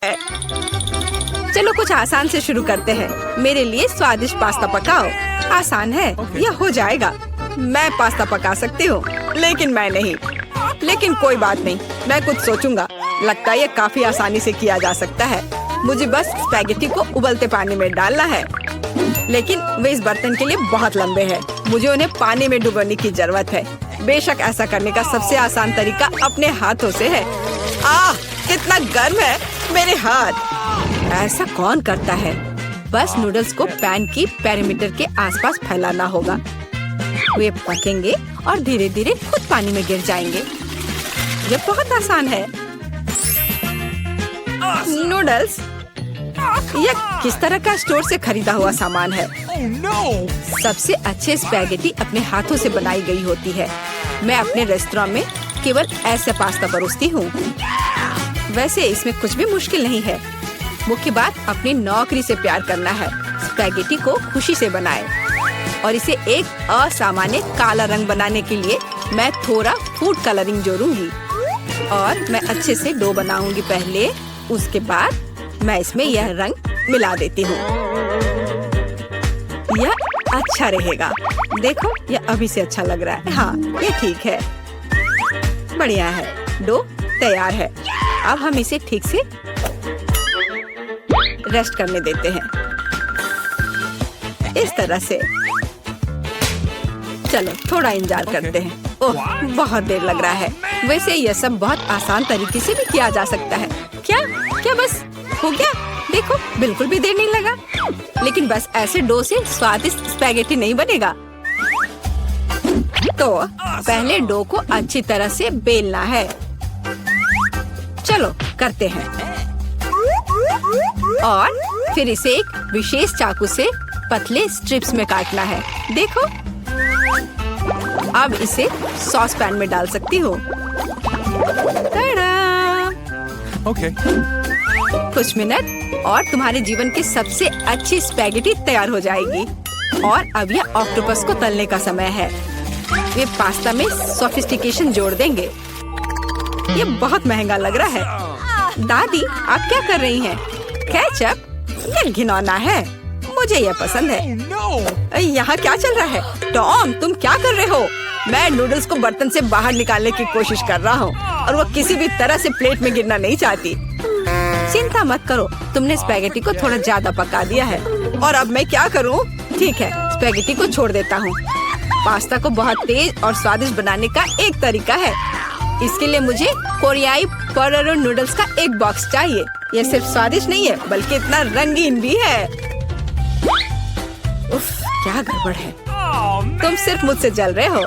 चलो कुछ आसान से शुरू करते हैं। मेरे लिए स्वादिष्ट पास्ता पकाओ। आसान है, यह हो जाएगा। मैं पास्ता पका सकती हूँ, लेकिन मैं नहीं। लेकिन कोई बात नहीं, मैं कुछ सोचूंगा। लगता है ये काफी आसानी से किया जा सकता है। मुझे बस स्पैगेटी को उबलते पानी में डालना है, लेकिन वे इस बर्तन के लिए बहुत लंबे हैं। मुझे उन्हें पानी में डुबोने की जरूरत है। बेशक ऐसा करने का सबसे आसान तरीका अपने हाथों से है। आह, कितना गर्म है मेरे हाथ। ऐसा कौन करता है? बस नूडल्स को पैन की पेरीमीटर के आसपास फैलाना होगा। वे पकेंगे और धीरे धीरे खुद पानी में गिर जाएंगे। यह बहुत आसान है। नूडल्स यह किस तरह का स्टोर से खरीदा हुआ सामान है? सबसे अच्छे स्पैगेटी अपने हाथों से बनाई गई होती है। मैं अपने रेस्टोरेंट में केवल ऐसे पास्ता परोसती हूँ। वैसे इसमें कुछ भी मुश्किल नहीं है। मुख्य बात अपनी नौकरी से प्यार करना है। स्पैगेटी को खुशी से बनाएं और इसे एक असामान्य काला रंग बनाने के लिए मैं थोड़ा फूड कलरिंग जोड़ूंगी और मैं अच्छे से डो बनाऊंगी पहले। उसके बाद मैं इसमें यह रंग मिला देती हूँ। यह अच्छा रहेगा। देखो, यह अभी से अच्छा लग रहा है। हाँ, ये ठीक है। बढ़िया है। डो तैयार है। अब हम इसे ठीक से रेस्ट करने देते हैं, इस तरह से। चलो थोड़ा इंतजार करते हैं। ओह, बहुत देर लग रहा है। वैसे यह सब बहुत आसान तरीके से भी किया जा सकता है। क्या बस हो गया? देखो, बिल्कुल भी देर नहीं लगा। लेकिन बस ऐसे डो से स्वादिष्ट स्पैगेटी नहीं बनेगा। तो पहले डो को अच्छी तरह से बेलना है। चलो करते हैं। और फिर इसे एक विशेष चाकू से पतले स्ट्रिप्स में काटना है। देखो, अब इसे सॉस पैन में डाल सकती हूँ। Okay. कुछ मिनट और तुम्हारे जीवन की सबसे अच्छी स्पैगेटी तैयार हो जाएगी। और अब यह ऑक्टोपस को तलने का समय है। वे पास्ता में सोफिस्टिकेशन जोड़ देंगे। ये बहुत महंगा लग रहा है। दादी, आप क्या कर रही हैं? केचप? ये घिनौना है। मुझे यह पसंद है। यहाँ क्या चल रहा है? टॉम, तुम क्या कर रहे हो? मैं नूडल्स को बर्तन से बाहर निकालने की कोशिश कर रहा हूँ और वो किसी भी तरह से प्लेट में गिरना नहीं चाहती। चिंता मत करो, तुमने स्पैगेटी को थोड़ा ज्यादा पका दिया है। और अब मैं क्या करूँ? ठीक है, स्पैगेटी को छोड़ देता हूँ। पास्ता को बहुत तेज और स्वादिष्ट बनाने का एक तरीका है। इसके लिए मुझे कोरियाई पोटेटो नूडल्स का एक बॉक्स चाहिए। यह सिर्फ स्वादिष्ट नहीं है, बल्कि इतना रंगीन भी है। उफ, क्या गड़बड़ है। तुम सिर्फ मुझसे जल रहे हो।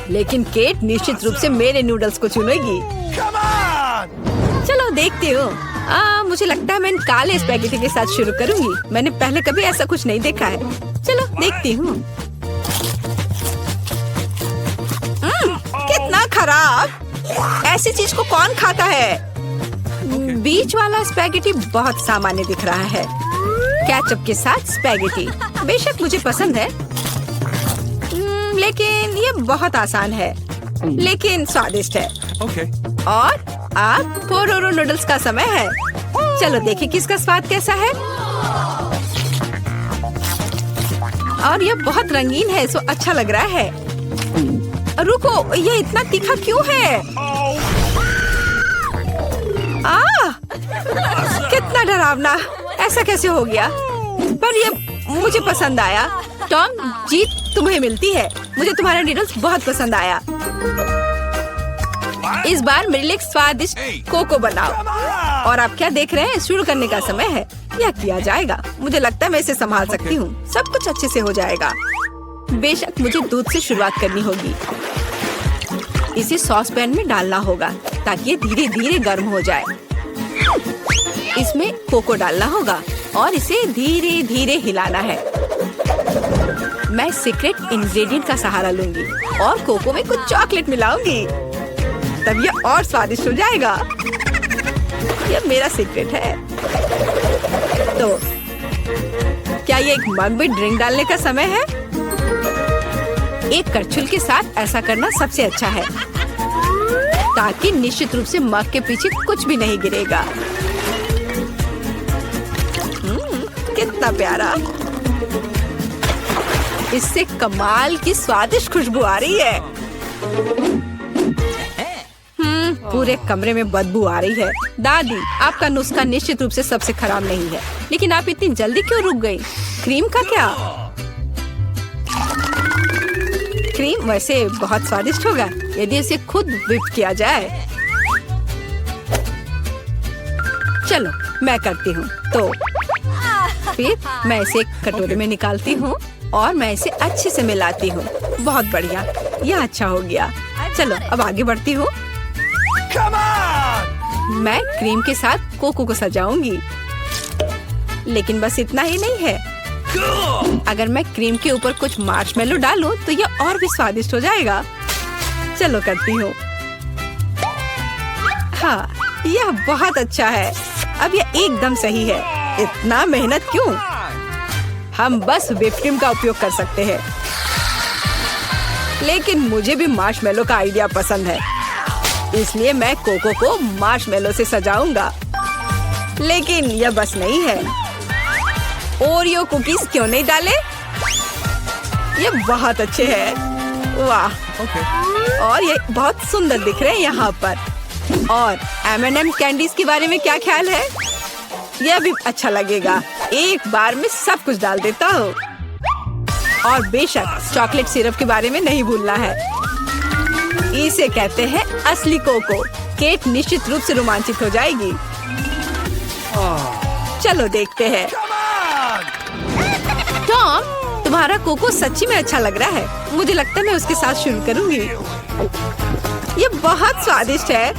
लेकिन केट निश्चित रूप से मेरे नूडल्स को चुनेगी। चलो देखती हूँ। मुझे लगता है मैं काले स्पैगेटी के साथ शुरू करूँगी। मैंने पहले कभी ऐसा कुछ नहीं देखा है। चलो देखती हूँ। कितना खराब! ऐसी चीज को कौन खाता है? बीच वाला स्पैगेटी बहुत सामान्य दिख रहा है। केचप के साथ स्पैगेटी बेशक मुझे पसंद है, लेकिन ये बहुत आसान है, लेकिन स्वादिष्ट है। Okay. और अब पोटेटो नूडल्स का समय है। चलो देखें किसका स्वाद कैसा है। और ये बहुत रंगीन है, सो अच्छा लग रहा है। रुको, ये इतना तीखा क्यों है? कितना डरावना! ऐसा कैसे हो गया? पर ये मुझे पसंद आया। टॉम, जीत तुम्हें मिलती है। मुझे तुम्हारा नूडल्स बहुत पसंद आया। इस बार मेरे लिए एक स्वादिष्ट कोको बनाओ। और आप क्या देख रहे हैं? शुरू करने का समय है। यह किया जाएगा। मुझे लगता है मैं इसे संभाल सकती हूँ। सब कुछ अच्छे से हो जाएगा। बेशक मुझे दूध से शुरुआत करनी होगी। इसे सॉस पैन में डालना होगा ताकि ये धीरे धीरे गर्म हो जाए। इसमें कोको डालना होगा और इसे धीरे धीरे हिलाना है। मैं सीक्रेट इंग्रेडिएंट का सहारा लूंगी और कोको में कुछ चॉकलेट मिलाऊंगी, तब ये और स्वादिष्ट हो जाएगा। यह मेरा सीक्रेट है। तो क्या ये एक मग में ड्रिंक डालने का समय है? एक करछुल के साथ ऐसा करना सबसे अच्छा है ताकि निश्चित रूप से मग के पीछे कुछ भी नहीं गिरेगा। कितना प्यारा। इससे कमाल की स्वादिष्ट खुशबू आ रही है। पूरे कमरे में बदबू आ रही है। दादी, आपका नुस्खा निश्चित रूप से सबसे खराब नहीं है, लेकिन आप इतनी जल्दी क्यों रुक गई? क्रीम का क्या? क्रीम वैसे बहुत स्वादिष्ट होगा यदि इसे खुद व्हिप किया जाए। चलो मैं करती हूँ। तो फिर मैं इसे एक कटोरे में निकालती हूँ और मैं इसे अच्छे से मिलाती हूँ। बहुत बढ़िया, यह अच्छा हो गया। चलो अब आगे बढ़ती हूँ। मैं क्रीम के साथ कोको को सजाऊंगी, लेकिन बस इतना ही नहीं है। अगर मैं क्रीम के ऊपर कुछ मार्शमेलो डालूं तो यह और भी स्वादिष्ट हो जाएगा। चलो करती हूँ। हाँ, यह बहुत अच्छा है। अब यह एकदम सही है। इतना मेहनत क्यों? हम बस व्हिप क्रीम का उपयोग कर सकते हैं। लेकिन मुझे भी मार्शमेलो का आइडिया पसंद है, इसलिए मैं कोको को मार्शमेलो से सजाऊंगा। लेकिन यह बस नहीं है। ओरियो कुकीज क्यों नहीं डाले? ये बहुत अच्छे हैं। वाह, और ये बहुत सुंदर दिख रहे हैं यहाँ पर। और M&M कैंडीज के बारे में क्या ख्याल है? यह भी अच्छा लगेगा। एक बार में सब कुछ डाल देता हूँ। और बेशक चॉकलेट सिरप के बारे में नहीं भूलना है। इसे कहते हैं असली कोको। केट निश्चित रूप से रोमांचित हो जाएगी। चलो देखते हैं। टॉम, तुम्हारा कोको सच्ची में अच्छा लग रहा है। मुझे लगता है मैं उसके साथ शुरू करूंगी। ये बहुत स्वादिष्ट है।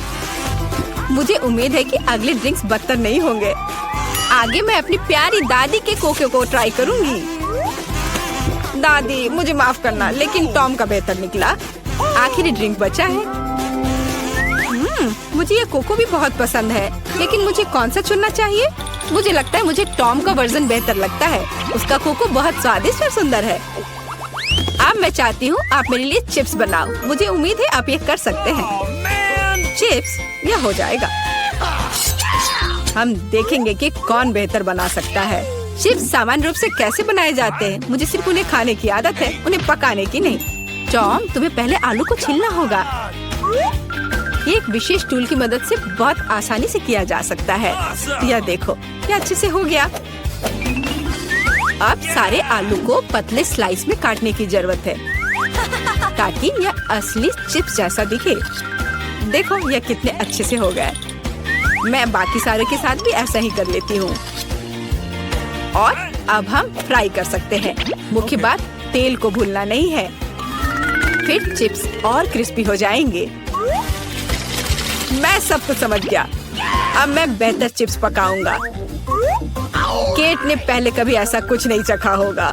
मुझे उम्मीद है कि अगले ड्रिंक्स बदतर नहीं होंगे। आगे मैं अपनी प्यारी दादी के कोको को ट्राई करूंगी। दादी, मुझे माफ करना, लेकिन टॉम का बेहतर निकला। आखिरी ड्रिंक बचा है। मुझे ये कोको भी बहुत पसंद है, लेकिन मुझे कौन सा चुनना चाहिए? मुझे लगता है मुझे टॉम का वर्जन बेहतर लगता है। उसका कोको बहुत स्वादिष्ट और सुंदर है। अब मैं चाहती हूँ आप मेरे लिए चिप्स बनाओ। मुझे उम्मीद है आप ये कर सकते हैं। चिप्स, यह हो जाएगा। हम देखेंगे कि कौन बेहतर बना सकता है। चिप्स सामान्य रूप से कैसे बनाए जाते हैं? मुझे सिर्फ उन्हें खाने की आदत है, उन्हें पकाने की नहीं। टॉम, तुम्हें पहले आलू को छीलना होगा। ये एक विशेष टूल की मदद से बहुत आसानी से किया जा सकता है। यह देखो, यह अच्छे से हो गया। अब सारे आलू को पतले स्लाइस में काटने की जरूरत है, ताकि यह असली चिप्स जैसा दिखे। देखो यह कितने अच्छे से हो गए। मैं बाकी सारे के साथ भी ऐसा ही कर लेती हूँ। और अब हम फ्राई कर सकते हैं। मुख्य बात, तेल को भूलना नहीं है। फिर चिप्स और क्रिस्पी हो जाएंगे। मैं सब कुछ समझ गया। अब मैं बेहतर चिप्स पकाऊंगा। केट ने पहले कभी ऐसा कुछ नहीं चखा होगा।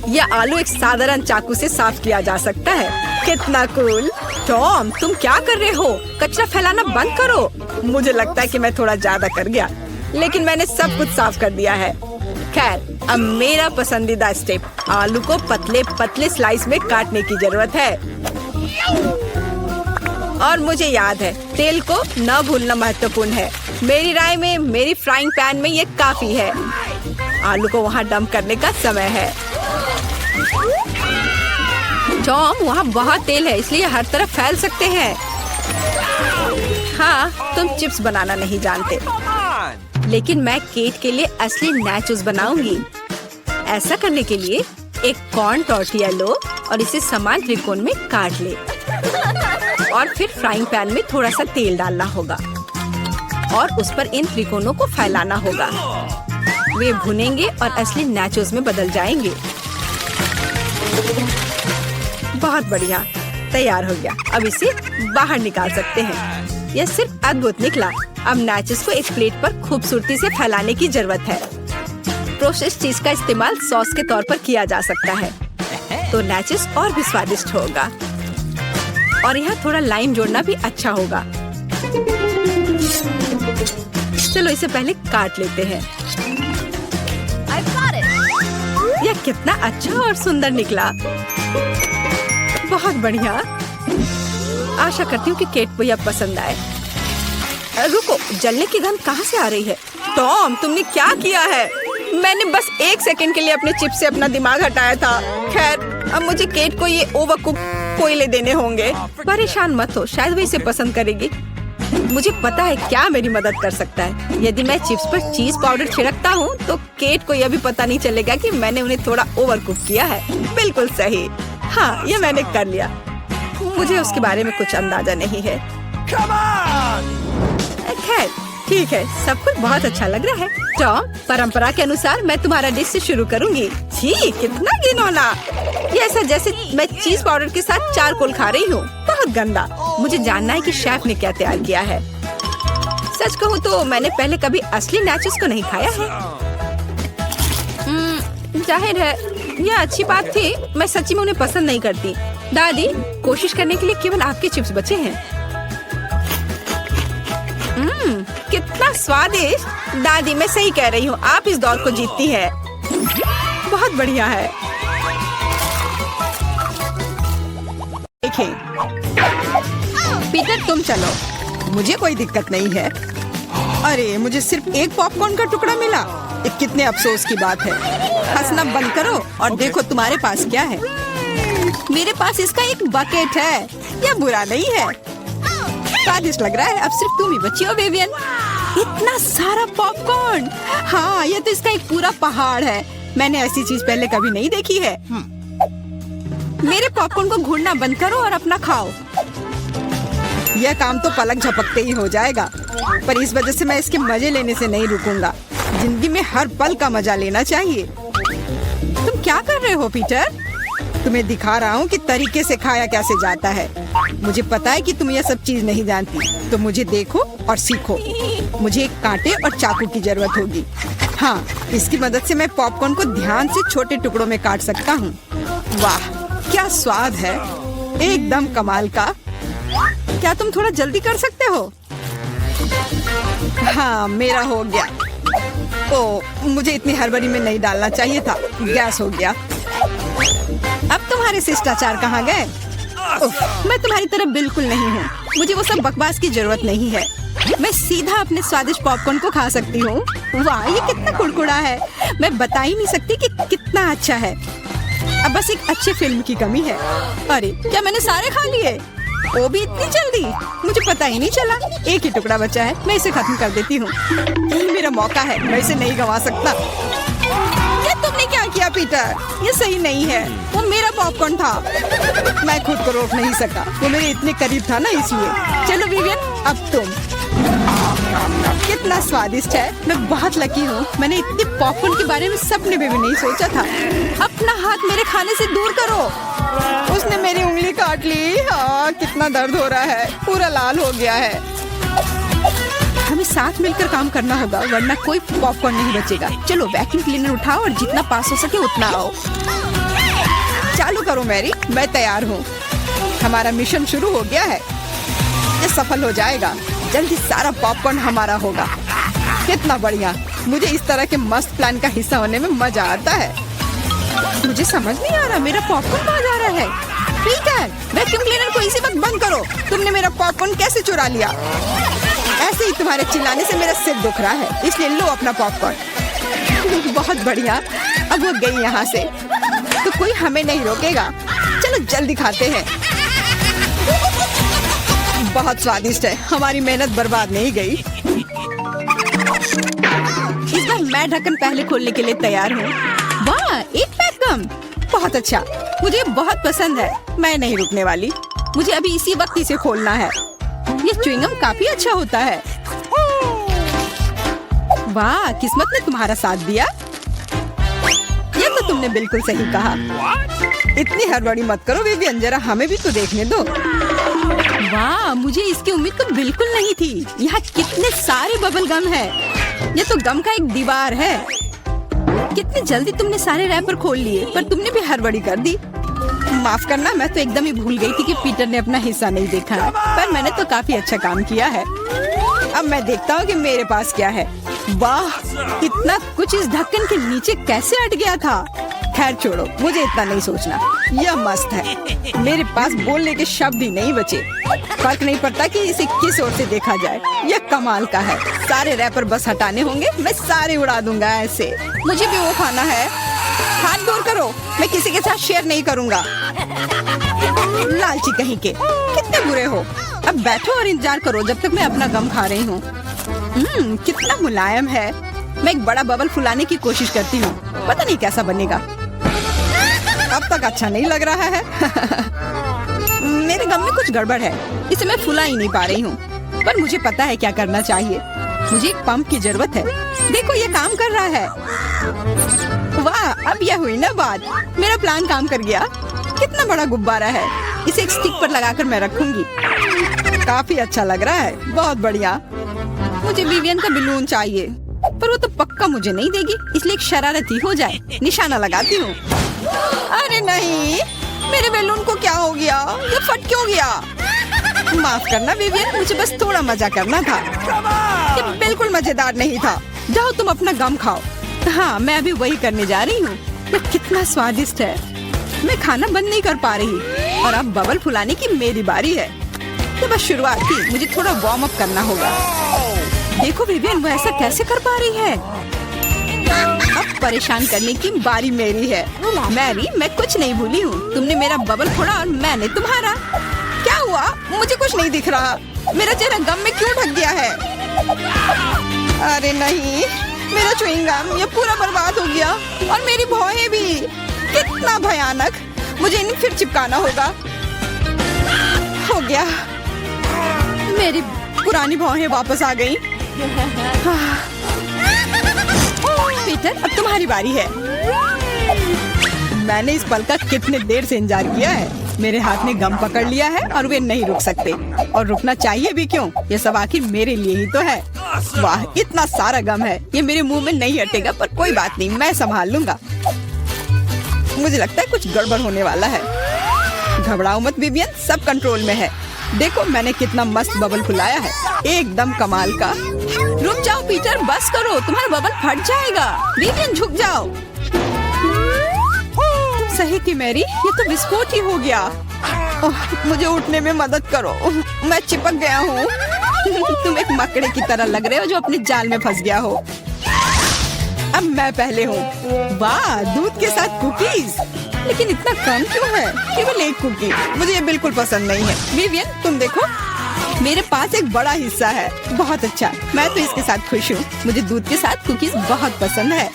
यह आलू एक साधारण चाकू से साफ किया जा सकता है। कितना कूल। टॉम, तुम क्या कर रहे हो? कचरा फैलाना बंद करो। मुझे लगता है कि मैं थोड़ा ज्यादा कर गया, लेकिन मैंने सब कुछ साफ कर दिया है। खैर, अब मेरा पसंदीदा स्टेप, आलू को पतले पतले स्लाइस में काटने की जरूरत है। और मुझे याद है, तेल को न भूलना महत्वपूर्ण है। मेरी राय में मेरी फ्राइंग पैन में ये काफी है। आलू को वहाँ डंप करने का समय है। टॉम, वहाँ बहुत तेल है, इसलिए हर तरफ फैल सकते हैं। हाँ, तुम चिप्स बनाना नहीं जानते, लेकिन मैं केट के लिए असली नाचोस बनाऊंगी। ऐसा करने के लिए एक कॉर्न टॉर्टिया लो और इसे समान त्रिकोण में काट ले। और फिर फ्राइंग पैन में थोड़ा सा तेल डालना होगा और उस पर इन त्रिकोणों को फैलाना होगा। वे भुनेंगे और असली नाचोस में बदल जाएंगे। बहुत बढ़िया, तैयार हो गया। अब इसे बाहर निकाल सकते हैं। यह सिर्फ अद्भुत निकला। अब नाचोस को एक प्लेट पर खूबसूरती से फैलाने की जरूरत है। प्रोसेस्ड चीज का इस्तेमाल सॉस के तौर पर किया जा सकता है, तो नाचोस और भी स्वादिष्ट होगा। और यहाँ थोड़ा लाइम जोड़ना भी अच्छा होगा। चलो इसे पहले काट लेते हैं। यह कितना अच्छा और सुंदर निकला। बहुत बढ़िया। आशा करती हूँ कि केट को यह पसंद आए। रुको, जलने की गंध कहाँ से आ रही है? टॉम, तुमने क्या किया है? मैंने बस 1 सेकंड के लिए अपने चिप्स से अपना दिमाग हटाया था। खैर, अब मुझे केट को ये ओवरकुक कोयले देने होंगे। परेशान मत हो, शायद वो इसे पसंद करेगी। मुझे पता है क्या मेरी मदद कर सकता है। यदि मैं चिप्स पर चीज पाउडर छिड़कता हूँ तो केट को यह भी पता नहीं चलेगा कि मैंने उन्हें थोड़ा ओवरकुक किया है। बिल्कुल सही। हाँ, ये मैंने कर लिया। मुझे उसके बारे में कुछ अंदाजा नहीं है। खैर, ठीक है, सब कुछ बहुत अच्छा लग रहा है। टॉम, परंपरा के अनुसार मैं तुम्हारा डिश से शुरू करूंगी। छी, कितना घिनौना! ये ऐसा जैसे मैं चीज पाउडर के साथ चारकोल खा रही हूँ। बहुत गंदा। मुझे जानना है कि शेफ ने क्या तैयार किया है। सच कहूँ तो मैंने पहले कभी असली नाचोस को नहीं खाया है। जाहिर है, यह अच्छी बात थी। मैं सच्ची में उन्हें पसंद नहीं करती। दादी, कोशिश करने के लिए केवल आपके चिप्स बचे हैं। कितना स्वादिष्ट! दादी, मैं सही कह रही हूँ, आप इस दौर को जीतती हैं। बहुत बढ़िया है। देखें, पीटर तुम चलो, मुझे कोई दिक्कत नहीं है। अरे, मुझे सिर्फ एक पॉपकॉर्न का टुकड़ा मिला। ये कितने अफसोस की बात है। हंसना बंद करो और देखो तुम्हारे पास क्या है। मेरे पास इसका एक बकेट है। यह बुरा नहीं है, स्वादिष्ट लग रहा है। अब सिर्फ तुम ही बची हो, विवियन। इतना सारा पॉपकॉर्न! हाँ, ये तो इसका एक पूरा पहाड़ है। मैंने ऐसी चीज पहले कभी नहीं देखी है। मेरे पॉपकॉर्न को घूरना बंद करो और अपना खाओ। यह काम तो पलक झपकते ही हो जाएगा, पर इस वजह से मैं इसके मजे लेने से नहीं रुकूंगा। जिंदगी में हर पल का मजा लेना चाहिए। तुम क्या कर रहे हो, पीटर? तुम्हें दिखा रहा हूँ कि तरीके से खाया कैसे जाता है। मुझे पता है कि तुम यह सब चीज नहीं जानती, तो मुझे देखो और सीखो। मुझे एक कांटे और चाकू की जरूरत होगी। हाँ, इसकी मदद से मैं पॉपकॉर्न को ध्यान से छोटे टुकड़ों में काट सकता हूँ। वाह, क्या स्वाद है! एकदम कमाल का। क्या तुम थोड़ा जल्दी कर सकते हो? हाँ, मेरा हो गया। ओ, मुझे इतनी हड़बड़ी में नहीं डालना चाहिए था। गैस हो गया। अब तुम्हारे शिष्टाचार कहाँ गए? मैं तुम्हारी तरह बिल्कुल नहीं हूँ। मुझे वो सब बकवास की जरूरत नहीं है। मैं सीधा अपने स्वादिष्ट पॉपकॉर्न को खा सकती हूँ। वाह, ये कितना कुड़कुड़ा है! मैं बता ही नहीं सकती कि कितना अच्छा है। अब बस एक अच्छे फिल्म की कमी है। अरे, क्या मैंने सारे खा लिए? वो भी इतनी जल्दी! मुझे पता ही नहीं चला। एक ही टुकड़ा बचा है, मैं इसे खत्म कर देती हूँ। यही मेरा मौका है, मैं इसे नहीं गंवा सकता। ये तुमने क्या किया, पीटर? ये सही नहीं है। वो मेरा पॉपकॉर्न था। मैं खुद को रोक नहीं सका। वो मेरे इतने करीब था ना, इसलिए। चलो विवियन, अब तुम। कितना स्वादिष्ट है। मैं बहुत लकी हूँ। मैंने इतने पॉपकॉर्न के बारे में सपने में भी नहीं सोचा था। अपना हाथ मेरे खाने से दूर करो। उसने मेरी उंगली काट ली। हाँ, कितना दर्द हो रहा है। पूरा लाल हो गया है। हमें साथ मिलकर काम करना होगा, वरना कोई पॉपकॉर्न नहीं बचेगा। चलो, वैक्यूम क्लीनर उठाओ और जितना पास हो सके उतना आओ। चालू करो मैरी, मैं तैयार हूँ। हमारा मिशन शुरू हो गया है। ये सफल हो जाएगा। जल्दी सारा पॉपकॉर्न हमारा होगा। कितना बढ़िया! मुझे इस तरह के मस्त प्लान का हिस्सा होने में मजा आता है। मुझे समझ नहीं आ रहा, मेरा पॉपकॉर्न कहाँ जा रहा है? पीटर, वैक्यूम क्लीनर को इसी वक्त बंद करो। तुमने मेरा पॉपकॉर्न कैसे चुरा लिया? ऐसे ही तुम्हारे चिल्लाने से मेरा सिर दुख रहा है, इसलिए लो अपना पॉपकॉर्न। बहुत बढ़िया। अब वो गई यहाँ से, तो कोई हमें नहीं रोकेगा। चलो जल्दी खाते हैं। बहुत स्वादिष्ट है। हमारी मेहनत बर्बाद नहीं गई। इस बार मैं ढक्कन पहले खोलने के लिए तैयार हूँ। वाह, एक पैक कम। बहुत अच्छा, मुझे बहुत पसंद है। मैं नहीं रुकने वाली। मुझे अभी इसी वक्त इसे खोलना है। ये च्युइंगम काफी अच्छा होता है। वाह, किस्मत ने तुम्हारा साथ दिया। ये तो तुमने बिल्कुल सही कहा। इतनी हड़बड़ी मत करो विवियन, जरा हमें भी तो देखने दो। वाह, मुझे इसकी उम्मीद तो बिल्कुल नहीं थी। यहाँ कितने सारे बबल गम है। ये तो गम का एक दीवार है। कितनी जल्दी तुमने सारे रैपर खोल लिए, पर तुमने भी हड़बड़ी कर दी। माफ करना, मैं तो एकदम ही भूल गई थी कि पीटर ने अपना हिस्सा नहीं देखा है। पर मैंने तो काफी अच्छा काम किया है। अब मैं देखता हूँ कि मेरे पास क्या है। वाह, इतना कुछ इस ढक्कन के नीचे कैसे अट गया था। खैर छोड़ो, मुझे इतना नहीं सोचना। यह मस्त है। मेरे पास बोलने के शब्द ही नहीं बचे। फर्क नहीं पड़ता कि इसे किस ओर से देखा जाए। यह कमाल का है। सारे रैपर बस हटाने होंगे, मैं सारे उड़ा दूंगा ऐसे। मुझे भी वो खाना है। हाथ दूर करो, मैं किसी के साथ शेयर नहीं करूंगा। लालची कहीं के, कितने बुरे हो। अब बैठो और इंतजार करो जब तक मैं अपना गम खा रही हूँ। कितना मुलायम है। मैं एक बड़ा बबल फुलाने की कोशिश करती हूँ, पता नहीं कैसा बनेगा। अब तक अच्छा नहीं लग रहा है। मेरे गम में कुछ गड़बड़ है, इसे मैं फुला ही नहीं पा रही हूँ। पर मुझे पता है क्या करना चाहिए। मुझे एक पंप की जरूरत है। देखो ये काम कर रहा है। वाह, अब यह हुई ना बात। मेरा प्लान काम कर गया। कितना बड़ा गुब्बारा है। इसे एक स्टिक पर लगाकर मैं रखूंगी। काफी अच्छा लग रहा है, बहुत बढ़िया। मुझे विवियन का बलून चाहिए, पर वो तो पक्का मुझे नहीं देगी, इसलिए एक शरारती हो जाए। निशाना लगाती हूँ। अरे नहीं, मेरे बैलून को क्या हो गया? ये फट क्यों गया? माफ करना विवियन, मुझे बस थोड़ा मजा करना था। ये बिल्कुल मजेदार नहीं था। जाओ तुम अपना गम खाओ। हाँ, मैं अभी वही करने जा रही हूँ। ये कितना स्वादिष्ट है। मैं खाना बंद नहीं कर पा रही और अब बबल फुलाने की मेरी बारी है। तो बस शुरुआत थी, मुझे थोड़ा वार्म अप करना होगा। देखो विवियन, वो ऐसा कैसे कर पा रही है? अब परेशान करने की बारी मेरी है। मैरी, मैं कुछ नहीं भूली हूँ। तुमने मेरा बबल फोड़ा और मैंने तुम्हारा। क्या हुआ? मुझे कुछ नहीं दिख रहा। मेरा चेहरा गम में क्यों ढक गया है? अरे नहीं, मेरा च्युइंग गम ये पूरा बर्बाद हो गया और मेरी भौहें भी। कितना भयानक। मुझे इन्हें फिर चिपकाना होगा। हो गया, मेरी पुरानी भौहें वापस आ गई। पीटर, अब तुम्हारी बारी है। मैंने इस पल का कितने देर से इंतजार किया है। मेरे हाथ में गम पकड़ लिया है और वे नहीं रुक सकते। और रुकना चाहिए भी क्यों? ये सब आखिर मेरे लिए ही तो है। वाह, इतना सारा गम है। ये मेरे मुंह में नहीं हटेगा, पर कोई बात नहीं, मैं संभाल लूंगा। मुझे लगता है कुछ गड़बड़ होने वाला है। घबराओ मत विवियन, सब कंट्रोल में है। देखो मैंने कितना मस्त बबल फुलाया है, एकदम कमाल का। रुक जाओ पीटर, बस करो, तुम्हारा बबल फट जाएगा। विवियन झुक जाओ। तुम सही थी मैरी, ये तो विस्फोट ही हो गया। मुझे उठने में मदद करो, मैं चिपक गया हूँ। तुम एक मकड़े की तरह लग रहे हो जो अपने जाल में फंस गया हो। अब मैं पहले हूँ। वाह, दूध के साथ कुकीज। लेकिन इतना कम क्यों है? केवल एक कुकी। मुझे ये बिल्कुल पसंद नहीं है। विवियन, तुम देखो, मेरे पास एक बड़ा हिस्सा है। बहुत अच्छा, मैं तो इसके साथ खुश हूँ। मुझे दूध के साथ कुकीज बहुत पसंद है।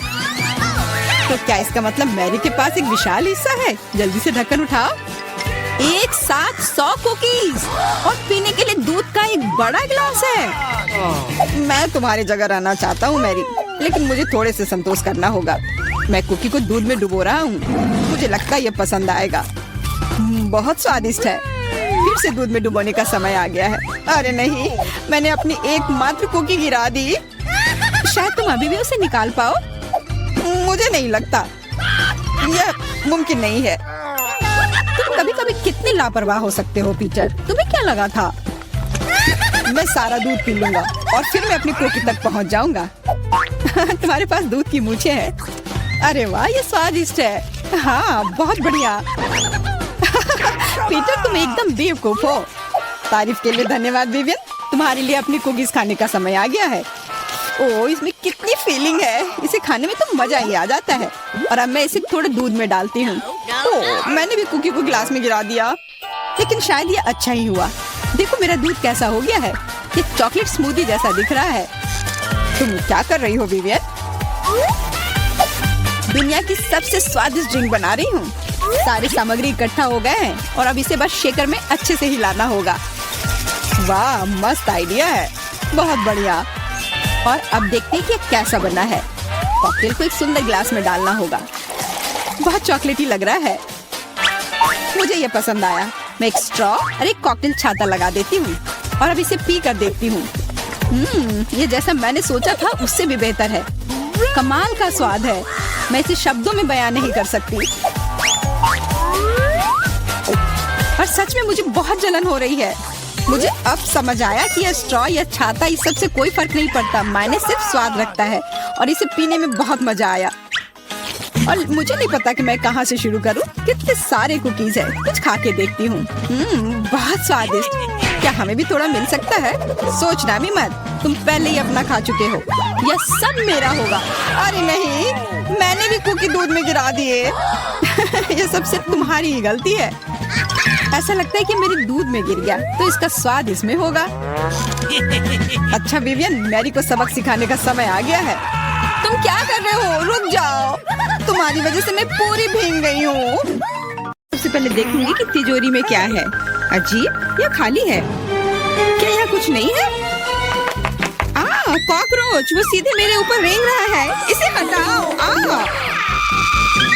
तो क्या इसका मतलब मैरी के पास एक विशाल हिस्सा है? जल्दी से ढक्कन उठाओ। एक साथ 100 कुकीज और पीने के लिए दूध का एक बड़ा गिलास है। मैं तुम्हारी जगह रहना चाहता हूँ मैरी, लेकिन मुझे थोड़े से संतोष करना होगा। मैं कुकी को दूध में डुबो रहा हूँ। मुझे लगता है ये पसंद आएगा। बहुत स्वादिष्ट है। फिर से दूध में डुबोने का समय आ गया है। अरे नहीं, मैंने अपनी एकमात्र कुकी गिरा दी। शायद तुम अभी भी उसे निकाल पाओ। मुझे नहीं लगता, यह मुमकिन नहीं है। तुम कभी कभी कितने लापरवाह हो सकते हो पीटर। तुम्हें क्या लगा था? मैं सारा दूध पी लूंगा और फिर मैं अपनी कुकी तक पहुंच जाऊंगा। तुम्हारे पास दूध की मूछें हैं। अरे वाह, ये स्वादिष्ट है। हाँ, बहुत बढ़िया। पीटर, तुम एकदम बेवकूफ हो। तारीफ के लिए धन्यवाद विवियन। तुम्हारे लिए अपनी कुकीज खाने का समय आ गया है। ओह, इसमें कितनी फीलिंग है। इसे खाने में तो मजा ही आ जाता है। और अब मैं इसे थोड़े दूध में डालती हूँ। ओह, मैंने भी कुकी को गिलास में गिरा दिया, लेकिन शायद ये अच्छा ही हुआ। देखो मेरा दूध कैसा हो गया है। ये चॉकलेट स्मूदी जैसा दिख रहा है। तुम क्या कर रही हो विवियन? दुनिया की सबसे स्वादिष्ट ड्रिंक बना रही हूँ। सारी सामग्री इकट्ठा हो गए हैं और अब इसे बस शेकर में अच्छे से हिलाना होगा। वाह, मस्त आइडिया है, बहुत बढ़िया। और अब देखते हैं कि कैसा बना है। कॉकटेल को एक सुंदर गिलास में डालना होगा। बहुत चॉकलेटी लग रहा है। मुझे ये पसंद आया। मैं एक स्ट्रॉ और एक कॉकटेल छाता लगा देती हूँ और अब इसे पी कर देखती हूँ। ये जैसा मैंने सोचा था उससे भी बेहतर है। कमाल का स्वाद है। मैं इसे शब्दों में बयान नहीं कर सकती। और सच में मुझे बहुत जलन हो रही है। मुझे अब समझ आया कि यह स्ट्रॉ या छाता इस सब से कोई फर्क नहीं पड़ता। मायने सिर्फ स्वाद रखता है और इसे पीने में बहुत मजा आया। और मुझे नहीं पता कि मैं कहाँ से शुरू करूँ। कितने सारे कुकीज है, कुछ खा के देखती हूँ। बहुत स्वादिष्ट। क्या हमें भी थोड़ा मिल सकता है? सोचना भी मत, तुम पहले ही अपना खा चुके हो। यह सब मेरा होगा। अरे नहीं, मैंने भी कुकी दूध में गिरा दिए। यह सब सिर्फ तुम्हारी ही गलती है। ऐसा लगता है कि मेरे दूध में गिर गया, तो इसका स्वाद इसमें होगा। अच्छा विवियन, मैरी को सबक सिखाने का समय आ गया है। तुम क्या कर रहे हो? रुक जाओ, तुम्हारी वजह से मैं पूरी भीग गई हूँ। सबसे पहले देखूंगी कि तिजोरी में क्या है। अजीब, यह खाली है। क्या यहाँ कुछ नहीं है? कॉकरोच, वो सीधे मेरे ऊपर रेंग रहा है। इसे हटाओ।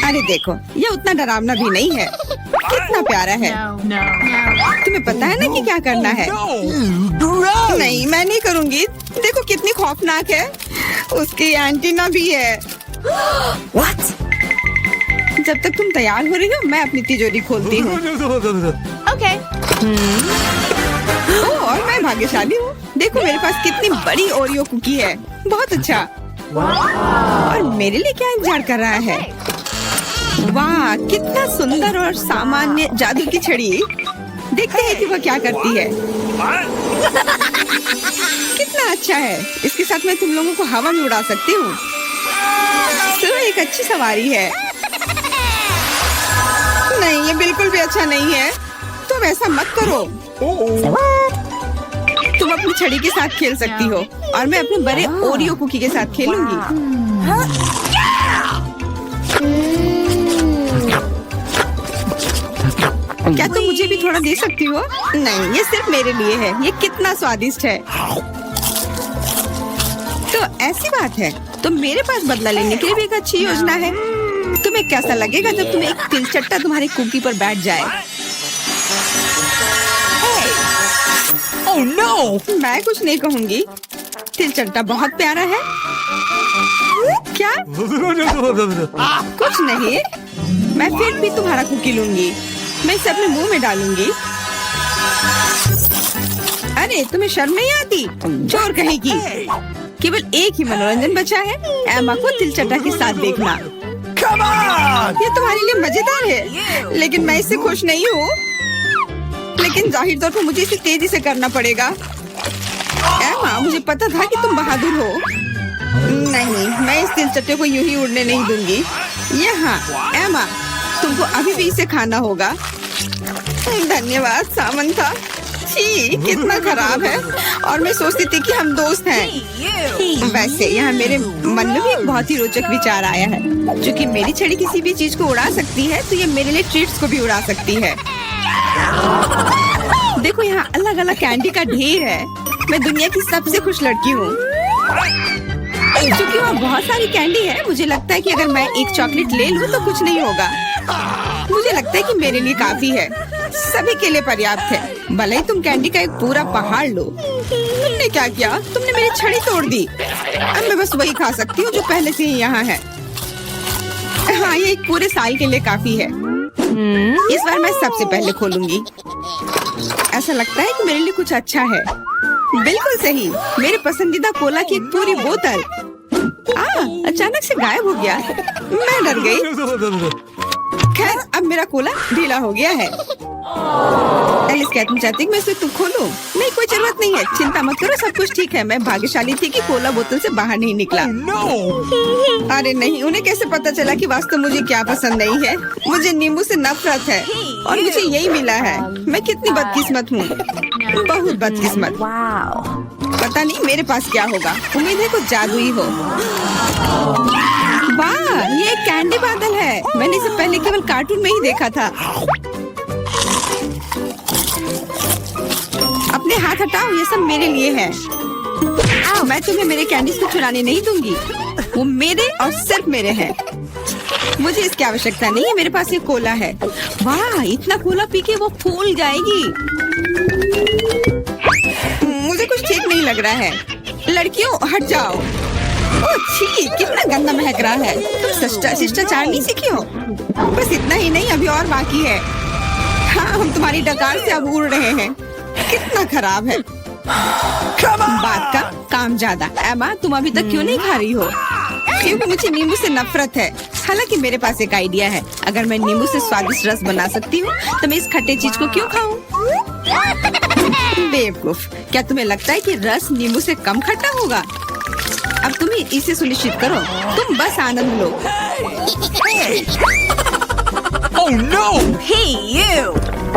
अरे देखो, यह उतना डरावना भी नहीं है। कितना प्यारा है। तुम्हें पता है ना कि क्या करना है? नहीं, मैं नहीं करूँगी। देखो कितनी खौफनाक है। उसकी एंटीना भी है। What? जब तक तुम तैयार हो रही हो, मैं अपनी तिजोरी खोलती हूँ। Okay. और मैं भाग्यशाली हूँ। देखो मेरे पास कितनी बड़ी ओरियो कुकी है। बहुत अच्छा। और मेरे लिए क्या इंतजार कर रहा है? वाह, कितना सुंदर और सामान्य जादू की छड़ी। देखते हैं कि वह क्या करती है। कितना अच्छा है। इसके साथ मैं तुम लोगों को हवा में उड़ा सकती हूँ। तो एक अच्छी सवारी है। नहीं, ये बिल्कुल भी अच्छा नहीं है। तुम ऐसा मत करो। तुम अपनी छड़ी के साथ खेल सकती हो और मैं अपने बड़े ओरियो कुकी के साथ खेलूंगी। क्या तुम मुझे भी थोड़ा दे सकती हो? नहीं, ये सिर्फ मेरे लिए है। ये कितना स्वादिष्ट है। तो ऐसी बात है, तो मेरे पास बदला लेने के लिए भी एक अच्छी योजना है। तुम्हें कैसा लगेगा जब तुम्हें एक तिलचट्टा तुम्हारी कुकी पर बैठ जाए? Oh no! मैं कुछ नहीं कहूँगी। तिलचट्टा बहुत प्यारा है। क्या? कुछ नहीं, मैं फिर भी तुम्हारा कुकी लूंगी। मैं इसे अपने मुंह में डालूंगी। अरे तुम्हें शर्म नहीं आती? चोर कहेगी। केवल एक ही मनोरंजन बचा है, एमा को तिलचट्टा के साथ देखना। Come on! ये तुम्हारे लिए मजेदार है, लेकिन मैं इससे खुश नहीं हूँ। लेकिन जाहिर तौर पर मुझे इसे तेजी से करना पड़ेगा। एमा, मुझे पता था कि तुम बहादुर हो। नहीं, मैं इस तिलचट्टे को यूं ही उड़ने नहीं दूंगी। यहाँ, एमा, तुमको अभी भी इसे खाना होगा। धन्यवाद सामंथा। छी, कितना खराब है। और मैं सोचती थी कि हम दोस्त हैं। वैसे यहाँ मेरे मन में भी एक बहुत ही रोचक विचार आया है। क्योंकि मेरी छड़ी किसी भी चीज को उड़ा सकती है, तो ये मेरे लिए ट्रीट्स को भी उड़ा सकती है। देखो यहाँ अलग अलग कैंडी का ढेर है। मैं दुनिया की सबसे खुश लड़की हूँ। क्योंकि वहाँ बहुत सारी कैंडी है, मुझे लगता है कि अगर मैं एक चॉकलेट ले लूँ तो कुछ नहीं होगा। मुझे लगता है कि मेरे लिए काफी है। सभी के लिए पर्याप्त है। भले ही तुम कैंडी का एक पूरा पहाड़ लो। तुमने क्या किया? तुमने मेरी छड़ी तोड़ दी। अब मैं बस वही खा सकती हूँ जो पहले से ही यहाँ है। हाँ, ये एक पूरे साल के लिए काफी है। इस बार मैं सबसे पहले खोलूंगी। ऐसा लगता है कि मेरे लिए कुछ अच्छा है। बिल्कुल सही, मेरे पसंदीदा कोला की एक पूरी बोतल। अचानक से गायब हो गया। मैं डर गई। खैर, अब मेरा कोला ढीला हो गया है। एलिस, क्या तुम चाहती मैं इसे खोलूं? नहीं, कोई जरूरत नहीं है। चिंता मत करो, सब कुछ ठीक है। मैं भाग्यशाली थी कि कोला बोतल से बाहर नहीं निकला। अरे नहीं, उन्हें कैसे पता चला कि वास्तव मुझे क्या पसंद नहीं है? मुझे नींबू से नफरत है और मुझे यही मिला है। मैं कितनी बदकिस्मत हूँ, बहुत बदकिस्मत। पता नहीं मेरे पास क्या होगा। उम्मीद है कुछ जादुई हो। वाह, ये एक कैंडी बादल है। मैंने इसे पहले केवल कार्टून में ही देखा था। अपने हाथ हटाओ, ये सब मेरे लिए है। मैं तुम्हें मेरे कैंडीज को चुराने नहीं दूंगी। वो मेरे और सिर्फ मेरे हैं। मुझे इसकी आवश्यकता नहीं है। मेरे पास ये कोला है। वाह, इतना कोला पी के वो फूल जाएगी। मुझे कुछ ठीक नहीं लग रहा है। लड़कियों, हट जाओ। ओह छी, कितना गंदा महक रहा है। तुम शिष्टाचार नहीं सीखी हो? बस इतना ही नहीं, अभी और बाकी है। हाँ, हम तुम्हारी डकार से अब उड़ रहे हैं। कितना खराब है। बात का काम ज्यादा। एमा, तुम अभी तक क्यों नहीं खा रही हो? क्योंकि मुझे नींबू से नफरत है। हालांकि मेरे पास एक आइडिया है। अगर मैं नींबू से स्वादिष्ट रस बना सकती हूँ तो मैं इस खट्टे चीज को क्यों खाऊं? बेवकूफ, क्या तुम्हें लगता है कि रस नींबू से कम खट्टा होगा? अब तुम ही इसे सुनिश्चित करो, तुम बस आनंद लो। Oh no! Hey you!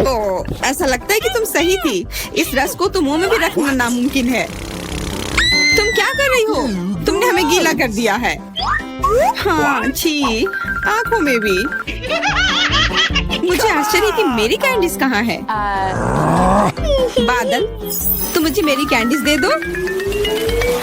ओह, ऐसा लगता है कि तुम सही थी। इस रस को तो मुंह में भी रखना नामुमकिन है। तुम क्या कर रही हो? तुमने हमें गीला कर दिया है। हाँ, छी, आंखों में भी। मुझे आश्चर्य कि मेरी कैंडीज कहाँ है? बादल, तुम मुझे मेरी कैंडीज दे दो।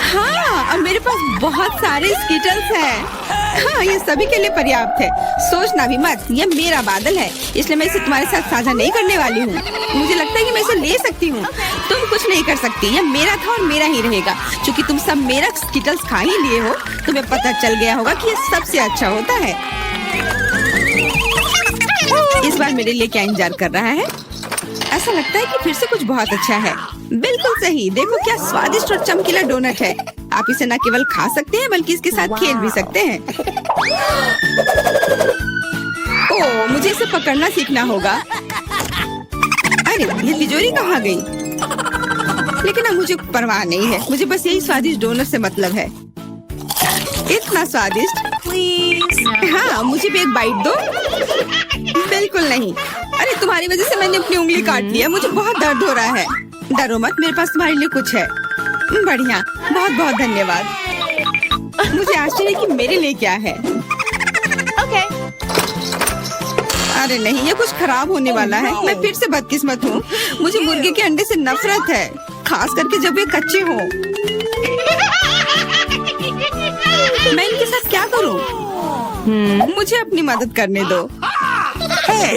हाँ, अब मेरे पास बहुत सारे स्कीटल्स हैं। हाँ, ये सभी के लिए पर्याप्त है। सोचना भी मत, ये मेरा बादल है, इसलिए मैं इसे तुम्हारे साथ साझा नहीं करने वाली हूँ। मुझे लगता है कि मैं इसे ले सकती हूँ। तुम कुछ नहीं कर सकती, ये मेरा था और मेरा ही रहेगा। क्योंकि तुम सब मेरा स्कीटल्स खा ही लिए हो, तुम्हें पता चल गया होगा कि ये सबसे अच्छा होता है। इस बार मेरे लिए क्या इंतजार कर रहा है? ऐसा लगता है कि फिर से कुछ बहुत अच्छा है। बिल्कुल सही, देखो क्या स्वादिष्ट और चमकीला डोनट है। आप इसे न केवल खा सकते हैं बल्कि इसके साथ खेल भी सकते हैं। ओह, मुझे इसे पकड़ना सीखना होगा। अरे, ये तिजोरी कहाँ गई? लेकिन अब मुझे परवाह नहीं है, मुझे बस यही स्वादिष्ट डोनट से मतलब है। इतना स्वादिष्ट। हाँ, मुझे भी एक बाइट दो। बिल्कुल नहीं। अरे, तुम्हारी वजह से मैंने अपनी उंगली काट लिया, मुझे बहुत दर्द हो रहा है। डरो मत, मेरे पास तुम्हारे लिए कुछ है। बढ़िया, बहुत बहुत धन्यवाद। मुझे आश्चर्य कि मेरे लिए क्या है। अरे नहीं, ये कुछ खराब होने वाला है। मैं फिर से बदकिस्मत हूँ। मुझे मुर्गे के अंडे से नफरत है, खास करके जब ये कच्चे हों। मैं इनके साथ क्या करूँ? मुझे अपनी मदद करने दो। ओह,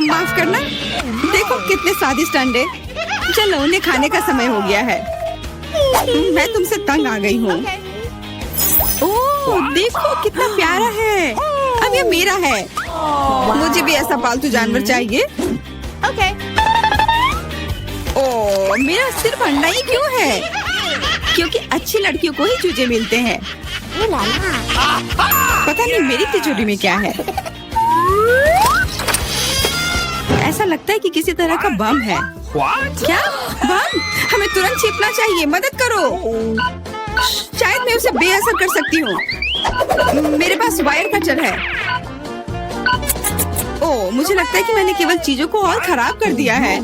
माफ करना। देखो कितने स्वादिष्ट अंडे। चलो, उन्हें खाने का समय हो गया है। मैं तुमसे तंग आ गई हूँ। ओह, देखो कितना प्यारा है। अब ये मेरा है। मुझे भी ऐसा पालतू जानवर चाहिए। ओह, मेरा सिर्फ अंडा ही क्यों है? क्योंकि अच्छी लड़कियों को ही चूजे मिलते हैं। पता नहीं मेरी तिजोरी में क्या है। ऐसा लगता है कि किसी तरह का बम है। क्या बम? हमें तुरंत छिपना चाहिए, मदद करो। शायद मैं उसे बेअसर कर सकती हूँ। मेरे पास वायर कटर है। ओह, मुझे लगता है कि मैंने केवल चीजों को और खराब कर दिया है।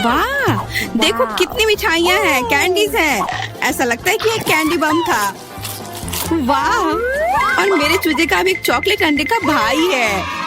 वाह, देखो कितनी मिठाइयाँ हैं, कैंडीज हैं। ऐसा लगता है कि एक कैंडी बम था। वाह, और मेरे चूजे का अब एक चॉकलेट अंडे का भाई है।